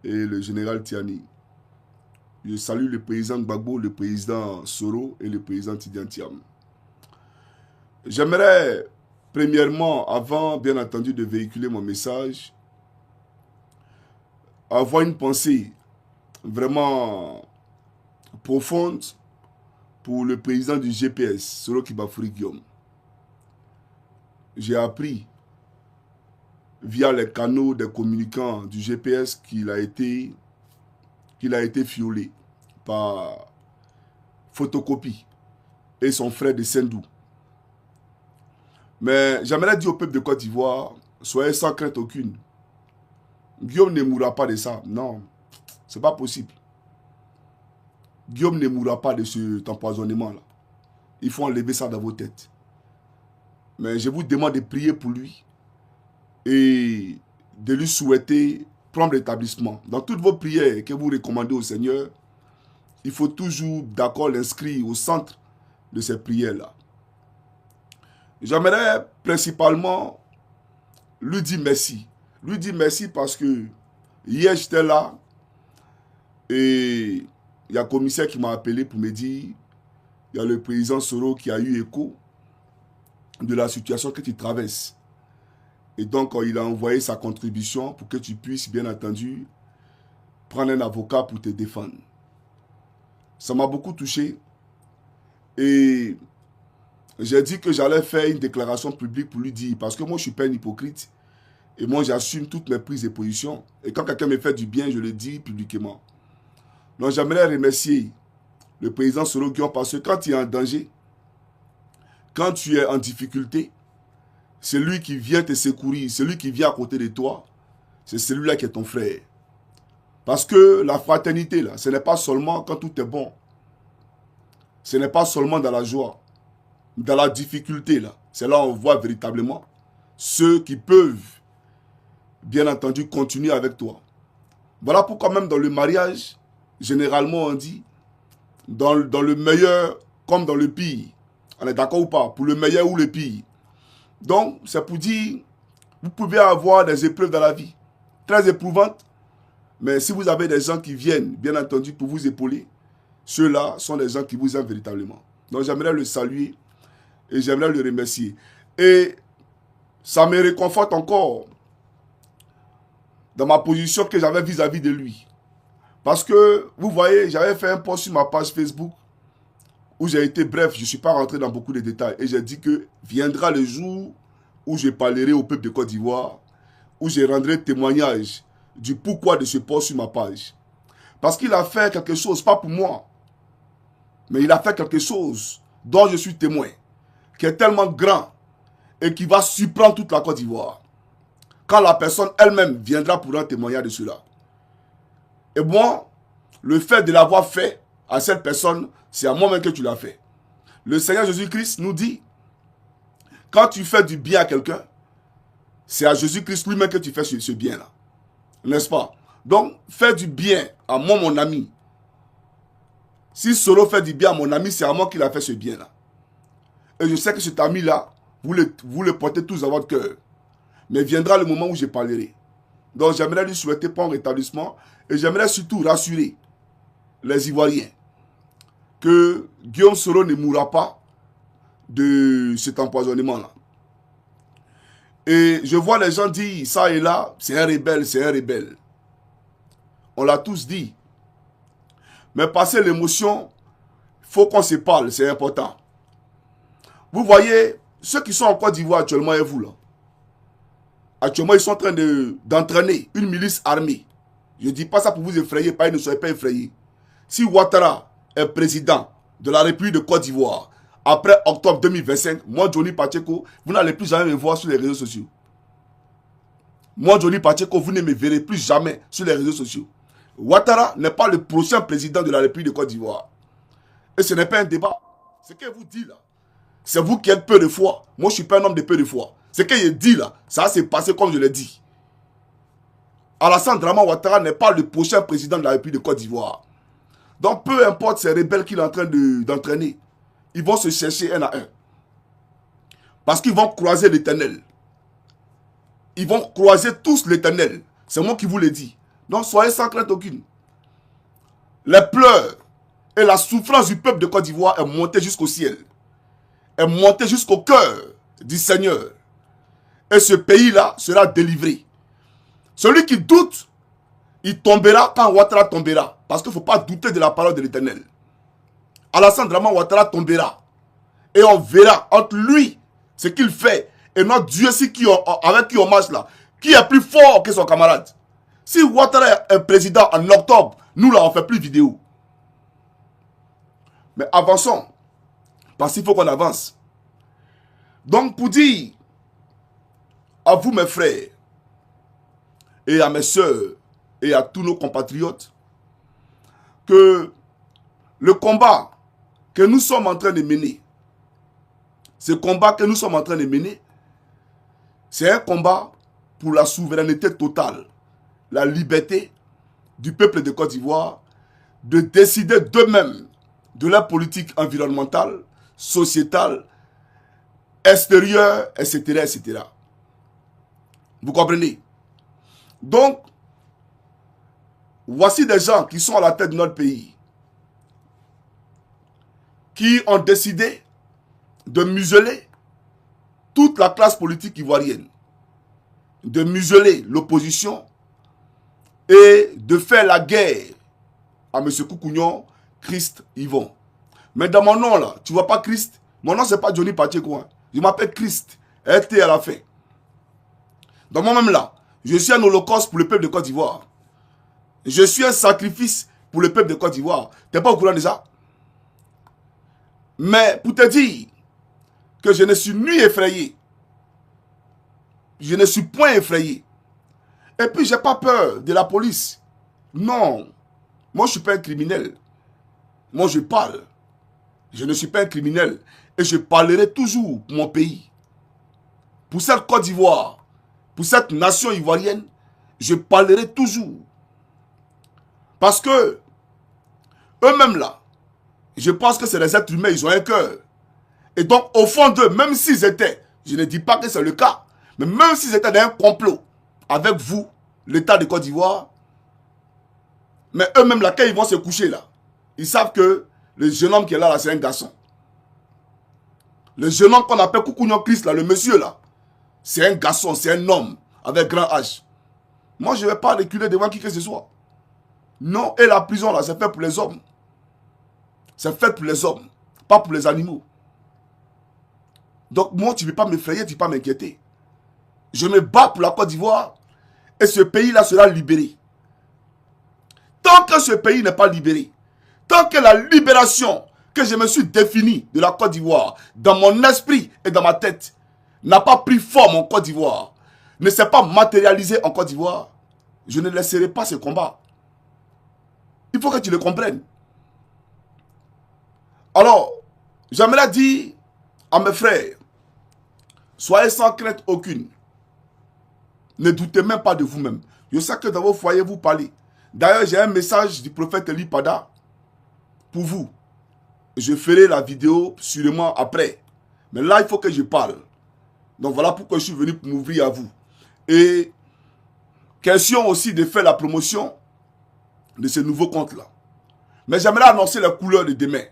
et le général Tiani. Je salue le président Gbagbo, le président Soro et le président Tidiane. J'aimerais, premièrement, avant bien entendu de véhiculer mon message, avoir une pensée vraiment profonde pour le président du GPS, Soro Kibafoury Guillaume. J'ai appris via les canaux des communicants du GPS qu'il a été violé par photocopie et son frère de Sendou. Mais j'aimerais dire au peuple de Côte d'Ivoire, soyez sans crainte aucune. Guillaume ne mourra pas de ça. Non, c'est pas possible. Guillaume ne mourra pas de cet empoisonnement-là. Il faut enlever ça dans vos têtes. Mais je vous demande de prier pour lui et de lui souhaiter prompt rétablissement. Dans toutes vos prières que vous recommandez au Seigneur, il faut toujours d'accord l'inscrire au centre de ces prières-là. J'aimerais principalement lui dire merci. Lui dire merci parce que hier j'étais là et il y a un commissaire qui m'a appelé pour me dire il y a le président Soro qui a eu écho de la situation que tu traverses. Et donc il a envoyé sa contribution pour que tu puisses bien entendu prendre un avocat pour te défendre. Ça m'a beaucoup touché et j'ai dit que j'allais faire une déclaration publique pour lui dire, parce que moi je ne suis pas un hypocrite, et moi j'assume toutes mes prises de position, et quand quelqu'un me fait du bien, je le dis publiquement. Donc j'aimerais remercier le président Soro Guillaume, parce que quand tu es en danger, quand tu es en difficulté, c'est lui qui vient te secourir, c'est lui qui vient à côté de toi, c'est celui-là qui est ton frère. Parce que la fraternité, là, ce n'est pas seulement quand tout est bon, ce n'est pas seulement dans la joie, dans la difficulté, là, c'est là où on voit véritablement ceux qui peuvent, bien entendu, continuer avec toi. Voilà pourquoi même dans le mariage, généralement on dit, dans le meilleur comme dans le pire. On est d'accord ou pas? Pour le meilleur ou le pire. Donc, c'est pour dire, vous pouvez avoir des épreuves dans la vie, très éprouvantes, mais si vous avez des gens qui viennent, bien entendu, pour vous épauler, ceux-là sont des gens qui vous aiment véritablement. Donc, j'aimerais le saluer et j'aimerais le remercier. Et ça me réconforte encore dans ma position que j'avais vis-à-vis de lui. Parce que, vous voyez, j'avais fait un post sur ma page Facebook où j'ai été bref, je ne suis pas rentré dans beaucoup de détails. Et j'ai dit que viendra le jour où je parlerai au peuple de Côte d'Ivoire, où je rendrai témoignage du pourquoi de ce post sur ma page. Parce qu'il a fait quelque chose, pas pour moi, mais il a fait quelque chose dont je suis témoin, qui est tellement grand et qui va surprendre toute la Côte d'Ivoire. Quand la personne elle-même viendra pour un témoignage de cela. Et moi, le fait de l'avoir fait à cette personne, c'est à moi-même que tu l'as fait. Le Seigneur Jésus-Christ nous dit, quand tu fais du bien à quelqu'un, c'est à Jésus-Christ lui-même que tu fais ce bien-là. N'est-ce pas? Donc, fais du bien à moi, mon ami. Si Soro fait du bien à mon ami, c'est à moi qu'il a fait ce bien-là. Et je sais que cet ami-là, vous le portez tous à votre cœur. Mais viendra le moment où je parlerai. Donc, j'aimerais lui souhaiter bon rétablissement et j'aimerais surtout rassurer les Ivoiriens que Guillaume Soro ne mourra pas de cet empoisonnement-là. Et je vois les gens dire ça et là, c'est un rebelle, c'est un rebelle. On l'a tous dit. Mais passer l'émotion, il faut qu'on se parle, c'est important. Vous voyez, ceux qui sont en Côte d'Ivoire actuellement et vous là, actuellement ils sont en train d'entraîner une milice armée. Je ne dis pas ça pour vous effrayer, pas, ne soyez pas effrayés. Si Ouattara est président de la République de Côte d'Ivoire, après octobre 2025, moi, Johnny Pacheco, vous n'allez plus jamais me voir sur les réseaux sociaux. Moi, Johnny Pacheco, vous ne me verrez plus jamais sur les réseaux sociaux. Ouattara n'est pas le prochain président de la République de Côte d'Ivoire. Et ce n'est pas un débat. Ce que vous dites là, c'est vous qui êtes peu de foi. Moi, je ne suis pas un homme de peu de foi. Ce que je dis là, ça s'est passé comme je l'ai dit. Alassane Draman Ouattara n'est pas le prochain président de la République de Côte d'Ivoire. Donc, peu importe ces rebelles qu'il est en train d'entraîner, ils vont se chercher un à un. Parce qu'ils vont croiser l'Éternel. Ils vont croiser tous l'Éternel. C'est moi qui vous le dis. Donc soyez sans crainte aucune. Les pleurs et la souffrance du peuple de Côte d'Ivoire est montée jusqu'au ciel. Est montée jusqu'au cœur du Seigneur. Et ce pays-là sera délivré. Celui qui doute, il tombera quand Ouattara tombera. Parce qu'il ne faut pas douter de la parole de l'Éternel. Alassane Draman Ouattara tombera. Et on verra entre lui ce qu'il fait et notre Dieu avec qui on marche là, qui est plus fort que son camarade. Si Ouattara est président en octobre, nous là on ne fait plus vidéo. Mais avançons. Parce qu'il faut qu'on avance. Donc pour dire à vous mes frères et à mes soeurs et à tous nos compatriotes que le combat que nous sommes en train de mener, ce combat que nous sommes en train de mener, c'est un combat pour la souveraineté totale, la liberté du peuple de Côte d'Ivoire de décider d'eux-mêmes de leur politique environnementale, sociétale, extérieure, etc., etc. Vous comprenez? Donc, voici des gens qui sont à la tête de notre pays, qui ont décidé de museler toute la classe politique ivoirienne, de museler l'opposition et de faire la guerre à M. Koukounion, Christ Yvon. Mais dans mon nom là, tu vois pas Christ? Mon nom c'est pas Johnny Pacheco, hein. Je m'appelle Christ, RT à la fin. Dans moi-même là, je suis un holocauste pour le peuple de Côte d'Ivoire. Je suis un sacrifice pour le peuple de Côte d'Ivoire. Tu n'es pas au courant de ça? Mais pour te dire que je ne suis ni effrayé, je ne suis point effrayé. Et puis, je n'ai pas peur de la police. Non. Moi, je ne suis pas un criminel. Moi, je parle. Je ne suis pas un criminel. Et je parlerai toujours pour mon pays. Pour cette Côte d'Ivoire, pour cette nation ivoirienne, je parlerai toujours. Parce que, eux-mêmes là, je pense que c'est les êtres humains, ils ont un cœur. Et donc, au fond d'eux, même s'ils étaient, je ne dis pas que c'est le cas, mais même s'ils étaient dans un complot avec vous, l'État de Côte d'Ivoire, mais eux-mêmes là, quand ils vont se coucher là, ils savent que le jeune homme qui est là, c'est un garçon. Le jeune homme qu'on appelle Koukounion Christ là, le monsieur là, c'est un garçon, c'est un homme avec grand âge. Moi, je ne vais pas reculer devant qui que ce soit. Non, et la prison là, c'est fait pour les hommes. C'est fait pour les hommes, pas pour les animaux. Donc moi, tu ne peux pas m'effrayer, tu ne peux pas m'inquiéter. Je me bats pour la Côte d'Ivoire et ce pays-là sera libéré. Tant que ce pays n'est pas libéré, tant que la libération que je me suis définie de la Côte d'Ivoire, dans mon esprit et dans ma tête, n'a pas pris forme en Côte d'Ivoire, ne s'est pas matérialisé en Côte d'Ivoire, je ne laisserai pas ce combat. Il faut que tu le comprennes. Alors, j'aimerais dire à mes frères, soyez sans crainte aucune. Ne doutez même pas de vous-même. Je sais que dans vos foyers, vous parlez. D'ailleurs, j'ai un message du prophète Eli Pada pour vous. Je ferai la vidéo sûrement après. Mais là, il faut que je parle. Donc voilà pourquoi je suis venu pour m'ouvrir à vous. Et question aussi de faire la promotion de ce nouveau compte-là. Mais j'aimerais annoncer la couleur de demain.